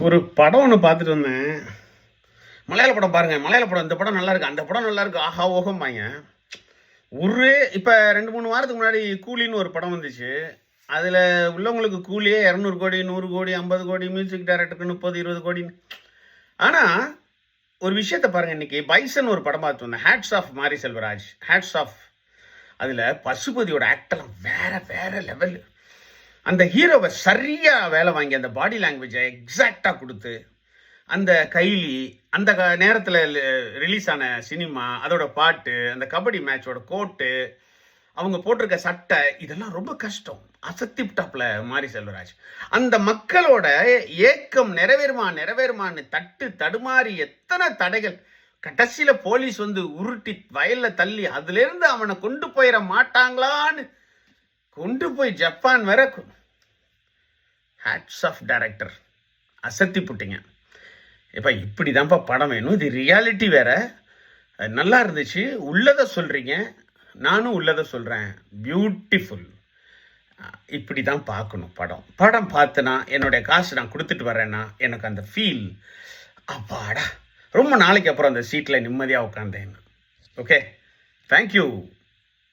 ஒரு படம் ஒன்று பார்த்துட்டு வந்தேன். மலையாள படம் பாருங்க. மலையாள படம் இந்த படம் நல்லா இருக்கு, அந்த படம் நல்லா இருக்கு, ஆஹா ஓகம்பாங்க. ஒரு இப்போ 2-3 வாரத்துக்கு முன்னாடி கூலின்னு ஒரு படம் வந்துச்சு. அதில் உள்ளவங்களுக்கு கூலியே 200 கோடி, 100 கோடி, 50 கோடி, மியூசிக் டைரக்டருக்கு 30, 20 கோடின்னு. ஆனால் ஒரு விஷயத்தை பாருங்க, இன்னைக்கு பைசன் ஒரு படம் பார்த்து வந்தேன். ஹேட்ஸ் ஆஃப் மாரி செல்வராஜ், ஹேட்ஸ் ஆஃப். அதில் பசுபதியோட ஆக்டெல்லாம் வேற வேற லெவல். அந்த ஹீரோவை சரியாக வேலை வாங்கி அந்த பாடி லாங்குவேஜை எக்ஸாக்டாக கொடுத்து, அந்த கைலி அந்த நேரத்தில் ரிலீஸ் ஆன சினிமா, அதோட பாட்டு, அந்த கபடி மேட்சோட கோட்டு, அவங்க போட்டிருக்க சட்டை, இதெல்லாம் ரொம்ப கஷ்டம். அசத்திப்டாப்ல மாரி செல்வராஜ் அந்த மக்களோட ஏக்கம் நிறைவேறுமான்னு தட்டு தடுமாறி எத்தனை தடைகள், கடைசியில போலீஸ் வந்து உருட்டி வயல்ல தள்ளி அதுல இருந்து அவனை கொண்டு போயிட மாட்டாங்களான்னு கொண்டு போய் ஜப்பான் வர. ஹேட்ஸ் ஆஃப் டைரக்டர், அசத்தி புட்டிங்க. இப்போ இப்படி தான்ப்பா படம் வேணும், இது ரியாலிட்டி வேற. நல்லா இருந்துச்சு, உள்ளதை சொல்றீங்க, நானும் உள்ளதை சொல்றேன். பியூட்டிஃபுல். இப்படி தான் பார்க்கணும் படம். படம் பார்த்தனா என்னுடைய காசு நான் கொடுத்துட்டு வரேன்னா எனக்கு அந்த ஃபீல், அப்பாடா, ரொம்ப நாளைக்கு அப்புறம் அந்த சீட்டில் நிம்மதியாக உட்காந்தேன். Okay, thank you.